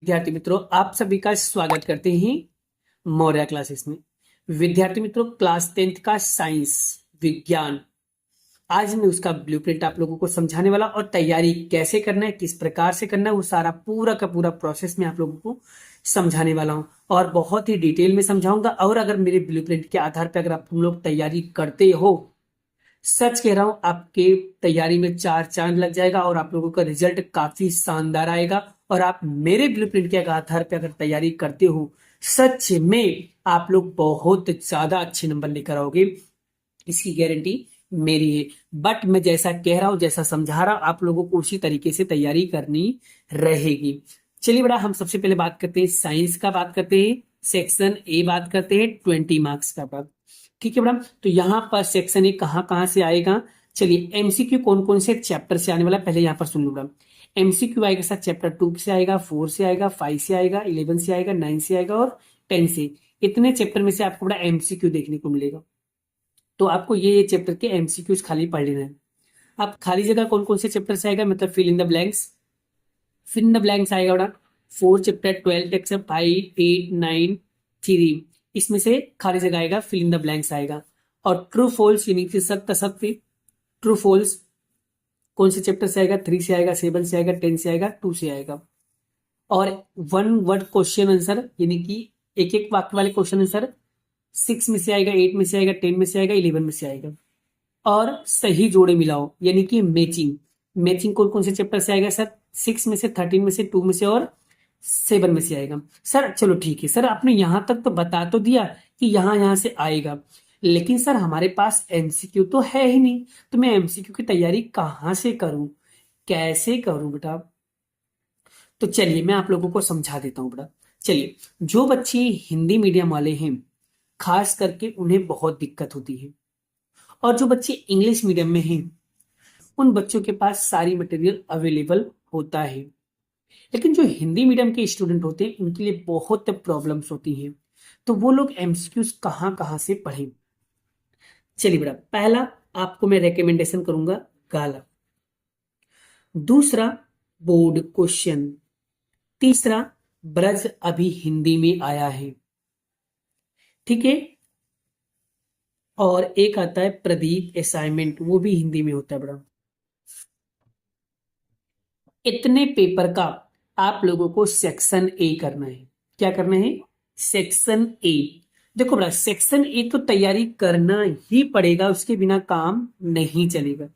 विद्यार्थी मित्रों, आप सभी का स्वागत करते हैं मौर्य क्लासेस में। विद्यार्थी मित्रों, क्लास 10th का साइंस विज्ञान, आज मैं उसका ब्लूप्रिंट आप लोगों को समझाने वाला और तैयारी कैसे करना है, किस प्रकार से करना है, वो सारा पूरा का पूरा प्रोसेस मैं आप लोगों को समझाने वाला हूं और बहुत ही डिटेल में समझाऊंगा। और अगर मेरे ब्लूप्रिंट के आधार पर अगर आप तुम लोग तैयारी करते हो, सच कह रहा हूं, आपके तैयारी में चार चांद लग जाएगा और आप लोगों का रिजल्ट काफी शानदार आएगा। और आप मेरे ब्लूप्रिंट के आधार पर अगर तैयारी करते हो, सच में आप लोग बहुत ज्यादा अच्छे नंबर लेकर आओगे, इसकी गारंटी मेरी है। बट मैं जैसा कह रहा हूं, जैसा समझा रहा हूं, आप लोगों को उसी तरीके से तैयारी करनी रहेगी। चलिए बेटा, हम सबसे पहले बात करते हैं साइंस का, बात करते हैं सेक्शन ए, बात करते हैं 20 मार्क्स का बात। ठीक है बेटा, तो यहाँ पर सेक्शन ए कहाँ कहाँ से आएगा। चलिए, एमसीक्यू कौन कौन से चैप्टर से आने वाला है, पहले यहाँ पर सुन लो बेटा। एमसीक्यू आएगा सर चैप्टर 2 से आएगा, 4 से आएगा, 5 से आएगा, 11 से आएगा, 9 से आएगा और 10 से। इतने चैप्टर में से आपको बड़ा एमसीक्यू देखने को मिलेगा। तो आपको ये चैप्टर के एमसीक्यूज खाली पढ़ लेना है। आप खाली जगह कौन कौन से चैप्टर से आएगा, मतलब fill in the blanks. Fill in the blanks आएगा बेटा 4 चैप्टर, 12 टेक्स 5, 8, 9, 3, इसमें से खाली जगह आएगा, फिल इन द ब्लैंक्स आएगा। और ट्रू फॉल्स यानी कि सत्य असत्य, ट्रू फॉल्स कौन से चैप्टर से आएगा, 3 से आएगा, 7 से आएगा, 10 से आएगा, 2 से आएगा। और वन वर्ड क्वेश्चन आंसर यानी कि एक एक वाक्य वाले क्वेश्चन आंसर 6 में से आएगा, 8 में से आएगा, 10 में से आएगा, 11 में से आएगा। और सही जोड़े मिलाओ यानी कि मैचिंग। मैचिंग कौन कौन से चैप्टर से आएगा सर, 6 में से, 13 में से, 2 में से और 7 में से आएगा। सर चलो ठीक है सर, आपने यहां तक तो बता तो दिया कि यहां यहां से आएगा, लेकिन सर हमारे पास एमसीक्यू तो है ही नहीं, तो मैं एमसीक्यू की तैयारी कहां से करूं, कैसे करूं बेटा। तो चलिए मैं आप लोगों को समझा देता हूं बेटा। चलिए, जो बच्चे हिंदी मीडियम वाले हैं, खास करके उन्हें बहुत दिक्कत होती है। और जो बच्चे इंग्लिश मीडियम में हैं, उन बच्चों के पास सारी मटेरियल अवेलेबल होता है। लेकिन जो हिंदी मीडियम के स्टूडेंट होते हैं, उनके लिए बहुत प्रॉब्लम्स होती हैं। तो वो लोग एमसीक्यूज कहाँ कहाँ से पढ़ें। चलिए बेटा, पहला आपको मैं रेकमेंडेशन करूंगा गाला, दूसरा बोर्ड क्वेश्चन, तीसरा ब्रज अभी हिंदी में आया है, ठीक है। और एक आता है प्रदीप असाइनमेंट, वो भी हिंदी में होता है बड़ा। इतने पेपर का आप लोगों को सेक्शन ए करना है। क्या करना है, सेक्शन ए। देखो बड़ा, सेक्शन ए तो तैयारी करना ही पड़ेगा, उसके बिना काम नहीं चलेगा।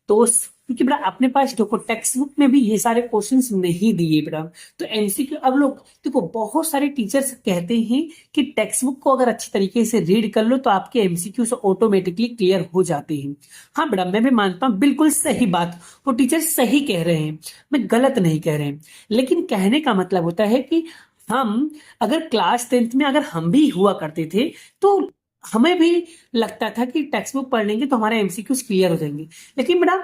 तो क्योंकि बेटा अपने पास देखो टेक्स्ट बुक में भी ये सारे क्वेश्चंस नहीं दिए बेटा, तो एमसीक्यू अब लोग देखो, बहुत सारे टीचर्स कहते हैं कि टेक्स्ट बुक को अगर अच्छी तरीके से रीड कर लो तो आपके एमसीक्यू से ऑटोमेटिकली क्लियर हो जाते हैं। हाँ बेटा, मैं भी मानता हूँ, बिल्कुल सही बात, वो टीचर सही कह रहे हैं, मैं गलत नहीं कह रहे हैं। लेकिन कहने का मतलब होता है कि हम अगर क्लास 10th में अगर हम भी हुआ करते थे, तो हमें भी लगता था कि टेक्स्ट बुक पढ़ लेंगे तो हमारे एमसीक्यूज क्लियर हो जाएंगे। लेकिन बेटा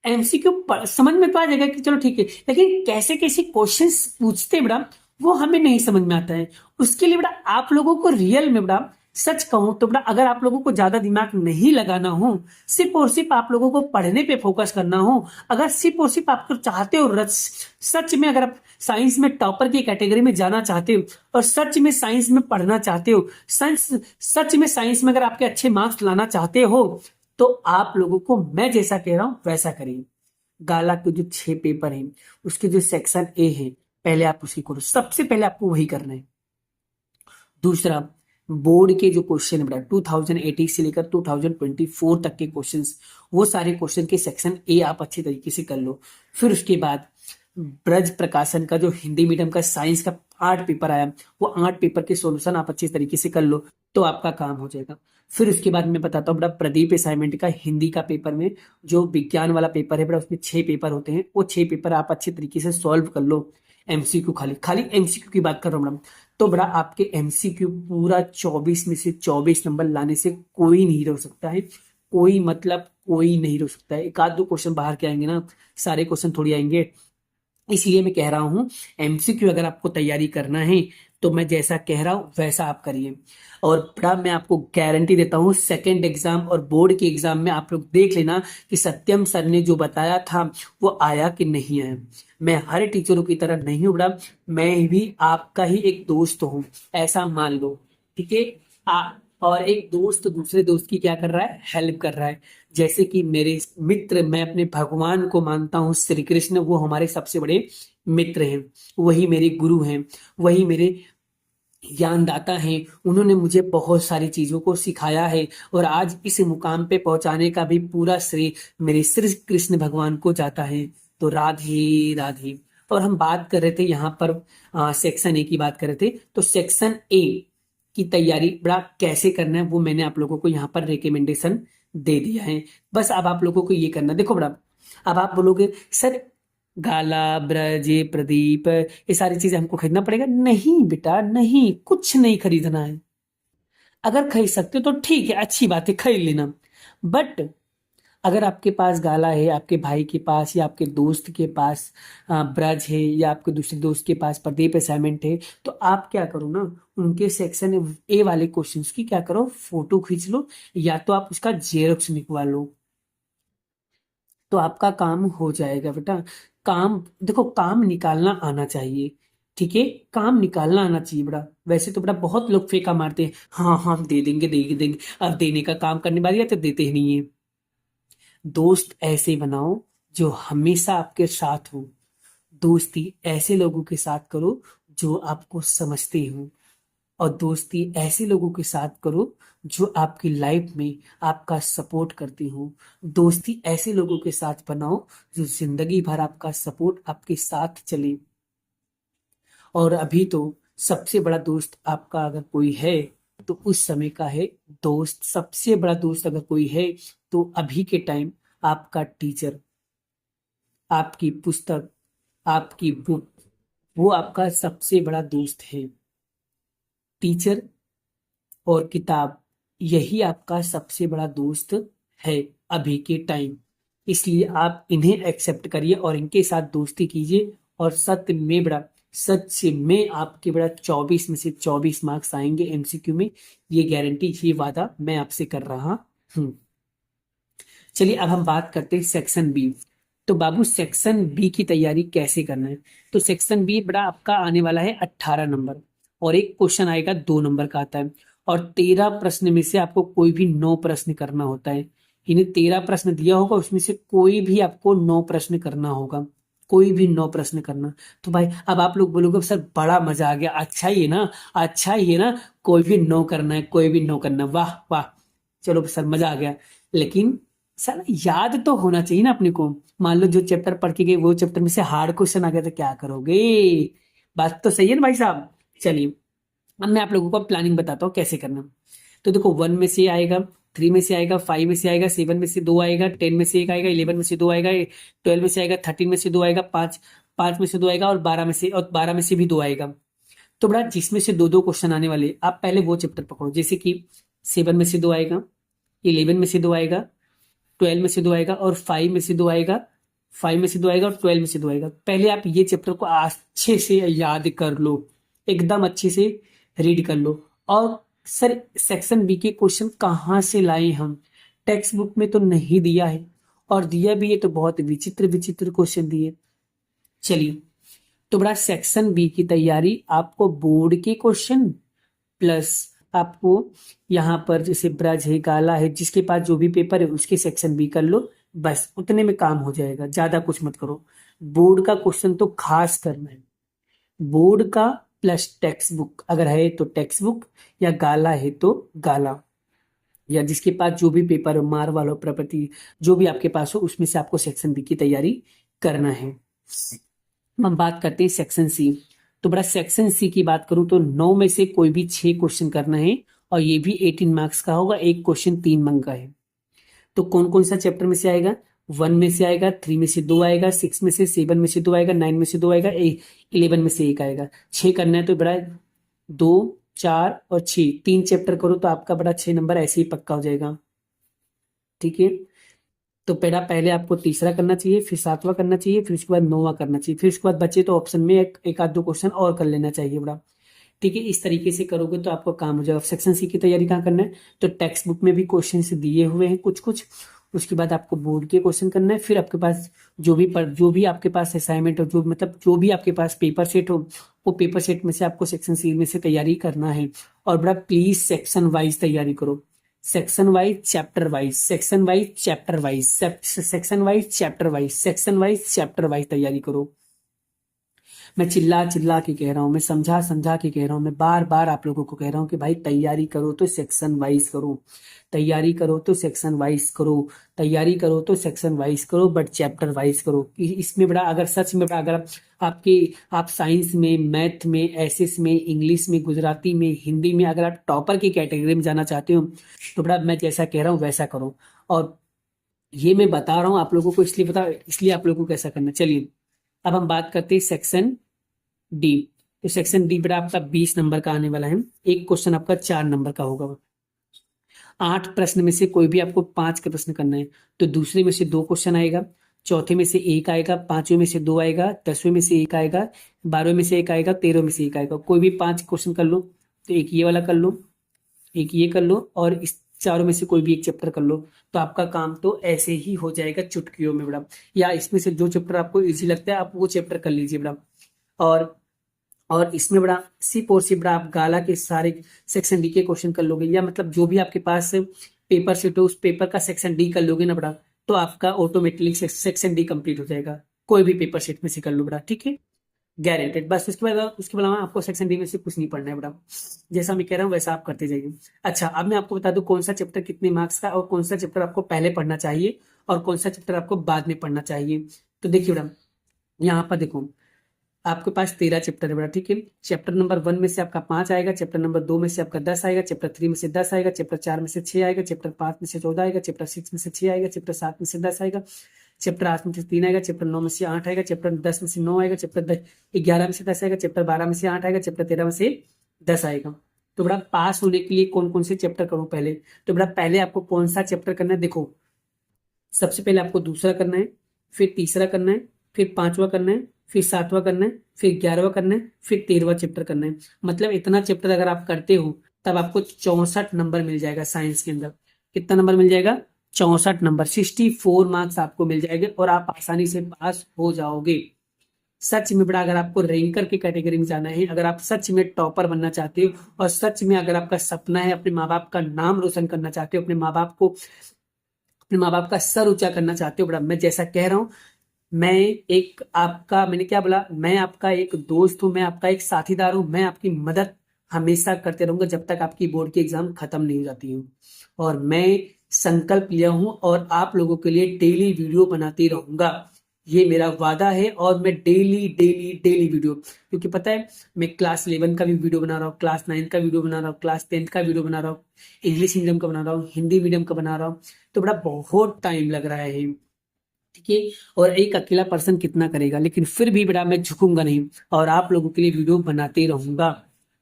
एमसीक्यू समझ में तो आ जाएगा कि चलो ठीक है, लेकिन कैसे कैसे क्वेश्चंस पूछते हैं बेटा, वो हमें नहीं समझ में आता है। उसके लिए बेटा आप लोगों को रियल में बेटा, सच कहूं तो बेटा, अगर आप लोगों को ज्यादा दिमाग नहीं लगाना हो, सिर्फ और सिर्फ आप लोगों को पढ़ने पे फोकस करना हो, अगर सिर्फ और सिर्फ आपको चाहते हो सच में अगर आप साइंस में टॉपर की कैटेगरी में जाना चाहते हो और सच में साइंस में पढ़ना चाहते हो, सच में साइंस में अगर आपके अच्छे मार्क्स लाना चाहते हो, तो आप लोगों को मैं जैसा कह रहा हूं वैसा करिए। गाला के जो 6 पेपर हैं, उसके जो सेक्शन ए है, पहले आप उसी करो, सबसे पहले आपको वही करना है। दूसरा, बोर्ड के जो क्वेश्चन है 2018 से लेकर 2024 तक के क्वेश्चंस, वो सारे क्वेश्चन के सेक्शन ए आप अच्छे तरीके से कर लो। फिर उसके बाद ब्रज प्रकाशन का जो हिंदी मीडियम का साइंस का 8 पेपर आया, वो 8 पेपर के सॉल्यूशन आप अच्छे तरीके से कर लो, तो आपका काम हो जाएगा। फिर उसके बाद मैं बताता हूँ बड़ा, प्रदीप असाइनमेंट का हिंदी का पेपर में जो विज्ञान वाला पेपर है बड़ा, उसमें 6 पेपर होते हैं, वो 6 पेपर आप अच्छे तरीके से सॉल्व कर लो। एमसीक्यू खाली खाली एमसीक्यू की बात कर रहा हूँ मैडम, तो बड़ा आपके एमसीक्यू पूरा 24 में से 24 नंबर लाने से कोई नहीं रोक सकता है, कोई मतलब कोई नहीं रोक सकता है। एक आध दो क्वेश्चन बाहर के आएंगे ना, सारे क्वेश्चन थोड़ी आएंगे। इसलिए मैं कह रहा हूं, एमसीक्यू अगर आपको तैयारी करना है तो मैं जैसा कह रहा हूं वैसा आप करिए। और बड़ा मैं आपको गारंटी देता हूं, सेकंड एग्जाम और बोर्ड के एग्जाम में आप लोग देख लेना कि सत्यम सर ने जो बताया था वो आया कि नहीं आया। मैं हर टीचरों की तरह नहीं हूं बड़ा, मैं भी आपका ही एक दोस्त हूं, ऐसा मान लो। ठीक है। और एक दोस्त दूसरे दोस्त की क्या कर रहा है, हेल्प कर रहा है। जैसे कि मेरे मित्र, मैं अपने भगवान को मानता हूँ श्री कृष्ण, वो हमारे सबसे बड़े मित्र हैं, वही मेरे गुरु हैं, वही मेरे ज्ञानदाता हैं। उन्होंने मुझे बहुत सारी चीजों को सिखाया है और आज इस मुकाम पे पहुंचाने का भी पूरा श्रेय मेरे श्री कृष्ण भगवान को जाता है। तो राधे राधे। और हम बात कर रहे थे यहाँ पर सेक्शन ए की बात कर रहे थे, तो सेक्शन ए की तैयारी बड़ा कैसे करना है वो मैंने आप लोगों को यहाँ पर रिकमेंडेशन दे दिया है। बस अब आप लोगों को ये करना, देखो बड़ा, अब आप बोलोगे सर गाला, ब्रज, प्रदीप, ये सारी चीजें हमको खरीदना पड़ेगा? नहीं बेटा, नहीं, कुछ नहीं खरीदना है। अगर खरीद सकते हो तो ठीक है, अच्छी बात है, खरीद लेना। बट अगर आपके पास गाला है, आपके भाई के पास या आपके दोस्त के पास ब्रज है, या आपके दूसरे दोस्त के पास प्रदीप असाइनमेंट है, तो आप क्या करो ना, उनके सेक्शन ए वाले क्वेश्चंस की क्या करो, फोटो खींच लो, या तो आप उसका जेरॉक्स निकलवा लो, तो आपका काम हो जाएगा बेटा। काम देखो, काम निकालना आना चाहिए। ठीक है, काम निकालना आना चाहिए बड़ा। वैसे तो बड़ा बहुत लोग फेंका मारते हैं, हाँ हाँ दे देंगे देंगे देंगे, अब देने का काम करने वाली है तो देते ही नहीं है। दोस्त ऐसे बनाओ जो हमेशा आपके साथ हो। दोस्ती ऐसे लोगों के साथ करो जो आपको समझते हो, और दोस्ती ऐसे लोगों के साथ करो जो आपकी लाइफ में आपका सपोर्ट करते हो। दोस्ती ऐसे लोगों के साथ बनाओ जो जिंदगी भर आपका सपोर्ट आपके साथ चले। और अभी तो सबसे बड़ा दोस्त आपका अगर कोई है तो उस समय का है दोस्त। सबसे बड़ा दोस्त अगर कोई है तो अभी के टाइम आपका टीचर, आपकी पुस्तक, आपकी बुक, वो आपका सबसे बड़ा दोस्त है। टीचर और किताब, यही आपका सबसे बड़ा दोस्त है अभी के टाइम। इसलिए आप इन्हें एक्सेप्ट करिए और इनके साथ दोस्ती कीजिए, और सत्य में बड़ा, सच में आपके बड़ा 24 में से 24 मार्क्स आएंगे एमसीक्यू में, ये गारंटी, ये वादा मैं आपसे कर रहा हूँ। चलिए अब हम बात करते हैं सेक्शन बी। तो बाबू सेक्शन बी की तैयारी कैसे करना है? तो सेक्शन बी बड़ा आपका आने वाला है 18 नंबर, और एक क्वेश्चन आएगा 2 नंबर का आता है, और 13 प्रश्न में से आपको कोई भी 9 प्रश्न करना होता है। इन्हें 13 प्रश्न दिया होगा, उसमें से कोई भी आपको 9 प्रश्न करना होगा, कोई भी 9 प्रश्न करना। तो भाई अब आप लोग बोलोगे सर बड़ा मजा आ गया, अच्छा ही है ना, अच्छा ही है ना, कोई भी 9 करना है, कोई भी 9 करना है, वाह वाह, चलो सर मजा आ गया। लेकिन सर याद तो होना चाहिए ना अपने को। मान लो जो चैप्टर पढ़ के गए वो चैप्टर में से हार्ड क्वेश्चन आ गया तो क्या करोगे? बात तो सही है ना भाई साहब। चलिए अब मैं आप लोगों को प्लानिंग बताता हूँ कैसे करना। तो देखो 1 में से आएगा, 3 में से आएगा, 5 में से आएगा, 7 में से 2 आएगा, 10 में से 1 आएगा, 11 में से 2 आएगा, 12 में से आएगा, 13 में से 2 आएगा, 5 5 में से 2 आएगा, और 12 में से भी 2 आएगा। तो बड़ा जिसमें से दो दो क्वेश्चन आने वाले, आप पहले वो चैप्टर पकड़ो। जैसे कि 7 में से 2 आएगा, 11 में से 2 आएगा, 12 में से 2 आएगा, और 5 में से 2 आएगा, 5 में से 2 आएगा, और 12 में से 2 आएगा। पहले आप ये चैप्टर को अच्छे से याद कर लो, एकदम अच्छे से रीड कर लो। और सर सेक्शन बी के क्वेश्चन कहाँ से लाए हम? टेक्स्ट बुक में तो नहीं दिया है, और दिया भी है तो बहुत विचित्र विचित्र क्वेश्चन दिए। चलिए, तो बड़ा सेक्शन बी की तैयारी आपको बोर्ड के क्वेश्चन प्लस आपको यहाँ पर जैसे ब्रज है, गाला है, जिसके पास जो भी पेपर है उसके सेक्शन बी कर लो, बस उतने में काम हो जाएगा, ज्यादा कुछ मत करो। बोर्ड का क्वेश्चन तो खास करना है, बोर्ड का प्लस टेक्स्ट बुक अगर है तो टेक्स्ट बुक, या गाला है तो गाला, या जिसके पास जो भी पेपर हो, मार्वल हो, प्रॉपर्टी, जो भी आपके पास हो, उसमें से आपको सेक्शन बी की तैयारी करना है। हम बात करते हैं सेक्शन सी। तो बड़ा सेक्शन सी की बात करूं तो 9 में से कोई भी 6 क्वेश्चन करना है, और ये भी 18 मार्क्स का होगा, एक क्वेश्चन 3 अंक का है। तो कौन कौन सा चैप्टर में से आएगा? 1 में से आएगा, 3 में से 2 आएगा, 6 में से, 7 में से 2 आएगा, 9 में से 2 आएगा, 11 में से 1 आएगा। 6 करना है तो बड़ा 2, 4 और 6, 3 चैप्टर करो तो आपका बड़ा 6 नंबर ऐसे ही पक्का हो जाएगा। ठीक है, तो पहला पहले आपको तीसरा करना चाहिए, फिर 7वां करना चाहिए, फिर उसके बाद 9वां करना चाहिए, फिर उसके बाद बचे तो ऑप्शन में एक आध दो क्वेश्चन और कर लेना चाहिए बड़ा। ठीक है, इस तरीके से करोगे तो आपको काम हो जाएगा। सेक्शन सी की तैयारी कहाँ करना है, तो टेक्स्ट बुक में भी क्वेश्चन दिए हुए हैं कुछ कुछ, उसके बाद आपको बोर्ड के क्वेश्चन करना है। फिर आपके पास जो भी आपके पास असाइनमेंट हो, जो मतलब जो भी आपके पास पेपर सेट हो, वो पेपर सेट में से आपको सेक्शन सी में से तैयारी करना है। और बड़ा प्लीज सेक्शन वाइज तैयारी करो, section wise chapter wise, section wise chapter wise, section wise chapter wise, section wise chapter wise तैयारी करो। मैं चिल्ला चिल्ला के कह रहा हूँ, मैं समझा समझा के कह रहा हूँ, मैं बार बार आप लोगों को कह रहा हूँ कि भाई तैयारी करो तो सेक्शन वाइज करो, तैयारी करो तो सेक्शन वाइज करो, तैयारी करो तो सेक्शन वाइज करो, बट चैप्टर वाइज करो। इसमें बड़ा अगर सच में बड़ा अगर आप साइंस में, मैथ में, एसएस में, इंग्लिश में, गुजराती में, हिंदी में अगर आप टॉपर की कैटेगरी में जाना चाहते हो तो बड़ा मैं जैसा कह रहा हूँ वैसा करो। और ये मैं बता रहा हूँ आप लोगों को इसलिए आप लोगों को कैसा करना। चलिए अब हम बात करते हैं सेक्शन डी। तो सेक्शन डी बेटा आपका 20 नंबर का आने वाला है, एक क्वेश्चन आपका 4 नंबर का होगा। 8 प्रश्न में से कोई भी आपको 5 का प्रश्न करना है, तो दूसरे में से 2 क्वेश्चन आएगा, चौथे में से 1 आएगा, पांचवें में से 2 आएगा, 10वें में से 1 आएगा, 12वें में से 1 आएगा, 13वें में से 1 आएगा। कोई भी 5 क्वेश्चन कर लो, तो एक ये वाला कर लो, एक ये कर लो, और इस चारों में से कोई भी एक चैप्टर कर लो, तो आपका काम तो ऐसे ही हो जाएगा चुटकियों में बेटा। या इसमें से जो चैप्टर आपको इजी लगता है आप वो चैप्टर कर लीजिए बेटा। और इसमें बड़ा सिप और सिप बड़ा आप गाला के सारे सेक्शन डी के क्वेश्चन कर लोगे, या मतलब जो भी आपके पास पेपर सेट हो उस पेपर का सेक्शन डी कर लोगे ना बड़ा, तो आपका ऑटोमेटिकली सेक्शन डी कंप्लीट हो जाएगा। कोई भी पेपर सेट में से कर लो बड़ा, ठीक है, गारंटेड। बस उसके अलावा आपको सेक्शन डी में से कुछ नहीं पढ़ना है बड़ा, जैसा मैं कह रहा हूँ वैसा आप करते जाइए। अच्छा, अब मैं आपको बता दूं कौन सा चैप्टर कितने मार्क्स का, और कौन सा चैप्टर आपको पहले पढ़ना चाहिए और कौन सा चैप्टर आपको बाद में पढ़ना चाहिए। तो देखिए बेटा, यहाँ पर देखो आपके पास 13 चैप्टर है बेटा, ठीक है। चैप्टर नंबर 1 में से आपका 5 आएगा, चैप्टर नंबर 2 में से आपका 10 आएगा, चैप्टर 3 में से 10 आएगा, चैप्टर 4 में से 6 आएगा, चैप्टर 5 में से 14 आएगा, चैप्टर 6 में से 6 आएगा, चैप्टर 7 में से 10 आएगा, चैप्टर 8 में से 3 आएगा, चैप्टर 9 में से 8 आएगा, चैप्टर 10 में से 9 आएगा, चैप्टर 11 में से 10 आएगा, चैप्टर 12 में से 8 आएगा, चैप्टर 13 में से 10 आएगा। तो बेटा पास होने के लिए कौन कौन से चैप्टर करूं पहले, तो बेटा पहले आपको कौन सा चैप्टर करना है, देखो सबसे पहले आपको दूसरा करना है, फिर तीसरा करना है, फिर पांचवा करना है, फिर सातवां करना है, फिर 11वां करना है, फिर 13वां चैप्टर करना है। मतलब इतना चैप्टर अगर आप करते हो तब आपको 64 नंबर मिल जाएगा साइंस के अंदर। कितना नंबर मिल जाएगा, 64 नंबर, 64 मार्क्स आपको मिल जाएंगे और आप आसानी से पास हो जाओगे। सच में बड़ा अगर आपको रैंकर की कैटेगरी में जाना है, अगर आप सच में टॉपर बनना चाहते हो, और सच में अगर आपका सपना है अपने माँ बाप का नाम रोशन करना चाहते हो, अपने माँ बाप का सर ऊंचा करना चाहते हो, बड़ा मैं जैसा कह रहा हूँ, मैंने क्या बोला, मैं आपका एक दोस्त हूँ, मैं आपका एक साथीदार हूँ, मैं आपकी मदद हमेशा करते रहूंगा जब तक आपकी बोर्ड की एग्जाम खत्म नहीं हो जाती हूँ। और मैं संकल्प लिया हूँ और आप लोगों के लिए डेली वीडियो बनाती रहूंगा, ये मेरा वादा है। और मैं डेली डेली डेली वीडियो, क्योंकि पता है मैं क्लास 11 का भी वीडियो बना रहा हूँ, क्लास 9 का वीडियो बना रहा हूँ, क्लास 10 का वीडियो बना रहा हूँ, इंग्लिश मीडियम का बना रहा हूँ, हिंदी मीडियम का बना रहा हूँ, तो बड़ा बहुत टाइम लग रहा है, ठीक है। और एक अकेला पर्सन कितना करेगा, लेकिन फिर भी बेटा मैं झुकूंगा नहीं और आप लोगों के लिए वीडियो बनाते रहूंगा।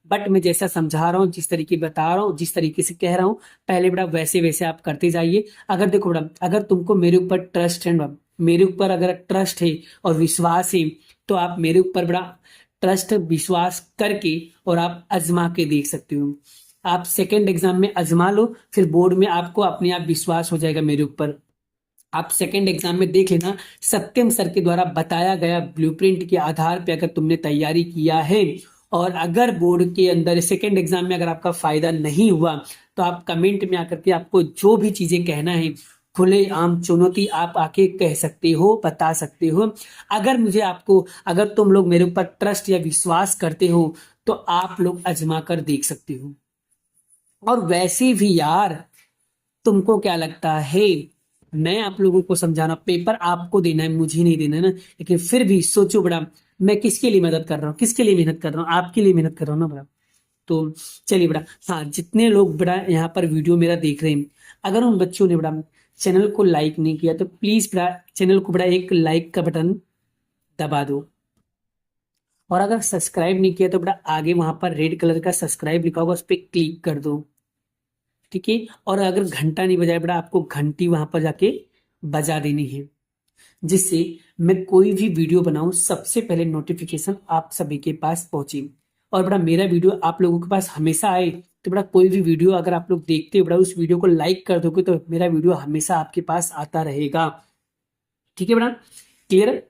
बट मैं जैसा समझा रहा हूँ, जिस तरीके बता रहा हूँ, जिस तरीके से कह रहा हूँ, पहले बेटा वैसे वैसे आप करते जाइए। अगर देखो बेटा, अगर तुमको मेरे ऊपर ट्रस्ट है ना, मेरे ऊपर अगर ट्रस्ट है और विश्वास है, तो आप मेरे ऊपर बड़ा ट्रस्ट विश्वास करके और आप आजमा के देख सकते हो। आप सेकेंड एग्जाम में आजमा लो, फिर बोर्ड में आपको अपने आप विश्वास हो जाएगा मेरे ऊपर। आप सेकेंड एग्जाम में देख लेना, सत्यम सर के द्वारा बताया गया ब्लूप्रिंट के आधार पे अगर तुमने तैयारी किया है, और अगर बोर्ड के अंदर सेकेंड एग्जाम में अगर आपका फायदा नहीं हुआ, तो आप कमेंट में आकर के आपको जो भी चीजें कहना है, खुले आम चुनौती आप आके कह सकते हो, बता सकते हो। अगर तुम लोग मेरे ऊपर ट्रस्ट या विश्वास करते हो, तो आप लोग आजमा कर देख सकते हो। और वैसे भी यार, तुमको क्या लगता है, मैं आप लोगों को समझाना, पेपर आपको देना है, मुझे नहीं देना है ना, लेकिन फिर भी सोचो बड़ा, मैं किसके लिए मदद कर रहा हूँ, किसके लिए मेहनत कर रहा हूँ, आपके लिए मेहनत कर रहा हूँ ना बड़ा। तो चलिए बड़ा, हाँ जितने लोग बड़ा यहाँ पर वीडियो मेरा देख रहे हैं, अगर उन बच्चों ने बड़ा चैनल को लाइक नहीं किया, तो प्लीज बड़ा चैनल को बड़ा एक लाइक का बटन दबा दो। और अगर सब्सक्राइब नहीं किया तो बड़ा आगे वहां पर रेड कलर का सब्सक्राइब लिखा होगा, उस पर क्लिक कर दो, ठीक है। और अगर घंटा नहीं बजाए बड़ा, आपको घंटी वहां पर जाके बजा देनी है, जिससे मैं कोई भी वीडियो बनाऊं सबसे पहले नोटिफिकेशन आप सभी के पास पहुंचे। और बेटा मेरा वीडियो आप लोगों के पास हमेशा आए, तो बेटा कोई भी वीडियो अगर आप लोग देखते हो बेटा उस वीडियो को लाइक कर दोगे तो मेरा वीडियो हमेशा आपके पास आता रहेगा। ठीक है बेटा, क्लियर।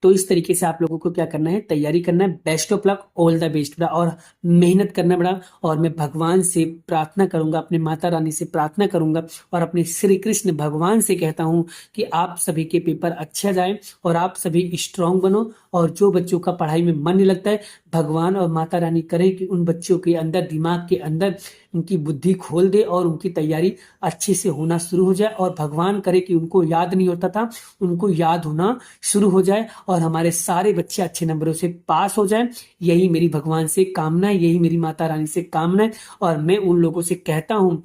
तो इस तरीके से आप लोगों को क्या करना है, तैयारी करना है। Best of luck, all the best बेटा, और मेहनत करना बेटा। और मैं भगवान से प्रार्थना करूंगा, अपने माता रानी से प्रार्थना करूंगा और अपने श्री कृष्ण भगवान से कहता हूं कि आप सभी के पेपर अच्छे जाए और आप सभी स्ट्रांग बनो। और जो बच्चों का पढ़ाई में मन नहीं लगता है, भगवान और माता रानी करें कि उन बच्चों के अंदर, दिमाग के अंदर उनकी बुद्धि खोल दे और उनकी तैयारी अच्छे से होना शुरू हो जाए। और भगवान करे कि उनको याद नहीं होता था, उनको याद होना शुरू हो जाए और हमारे सारे बच्चे अच्छे नंबरों से पास हो जाएं। यही मेरी भगवान से कामना है, यही मेरी माता रानी से कामना है। और मैं उन लोगों से कहता हूं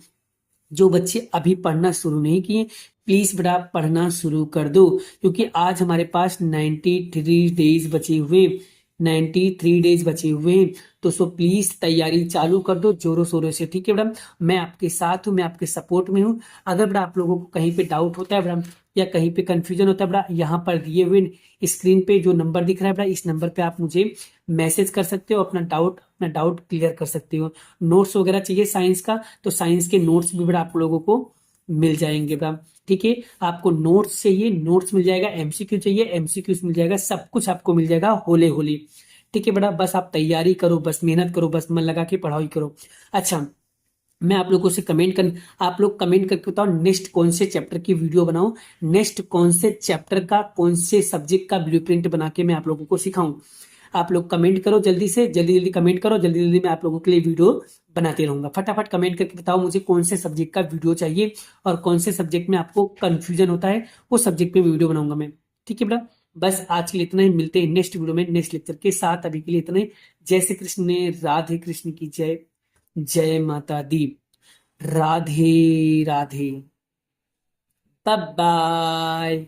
जो बच्चे अभी पढ़ना शुरू नहीं किए, प्लीज बेटा पढ़ना शुरू कर दो, क्योंकि आज हमारे पास 93 डेज बचे हुए, 93 डेज बचे हुए हैं। तो सो प्लीज तैयारी चालू कर दो जोरों शोरों से। ठीक है बेटा, मैं आपके साथ हूँ, मैं आपके सपोर्ट में हूँ। अगर बेटा आप लोगों को कहीं पे डाउट होता है बेटा, या कहीं पे कंफ्यूजन होता है बेटा, यहाँ पर दिए हुए स्क्रीन पे जो नंबर दिख रहा है बेटा, इस नंबर पे आप मुझे मैसेज कर सकते हो, अपना डाउट क्लियर कर सकते हो। नोट्स वगैरह चाहिए साइंस का, तो साइंस के नोट्स भी बेटा आप लोगों को मिल जाएंगे बेटा। ठीक है, आपको नोट्स चाहिए, नोट्स मिल जाएगा, एमसीक्यू चाहिए, एमसीक्यूज मिल जाएगा, सब कुछ आपको मिल जाएगा होले होले। ठीक है बेटा, बस आप तैयारी करो, बस मेहनत करो, बस मन लगा के पढ़ाई करो। अच्छा, मैं आप लोगों से आप लोग कमेंट करके बताओ नेक्स्ट कौन से चैप्टर की वीडियो बनाऊं, नेक्स्ट कौन से चैप्टर का, कौन से सब्जेक्ट का ब्लूप्रिंट बना के मैं आप लोगों को सिखाऊं। आप लोग कमेंट करो, जल्दी से जल्दी जल्दी कमेंट करो, जल्दी जल्दी मैं आप लोगों के लिए वीडियो बनाते रहूंगा। फटाफट कमेंट करके बताओ मुझे कौन से सब्जेक्ट का वीडियो चाहिए और कौन से सब्जेक्ट में आपको कंफ्यूजन होता है, वो सब्जेक्ट पे वीडियो बनाऊंगा मैं। ठीक है बेटा, बस आज के लिए इतना ही, मिलते हैं नेक्स्ट वीडियो में नेक्स्ट लेक्चर के साथ। अभी के लिए इतना ही। जय श्री कृष्ण, राधे कृष्ण की जय, जय माता दी, राधे राधे, बाय बाय।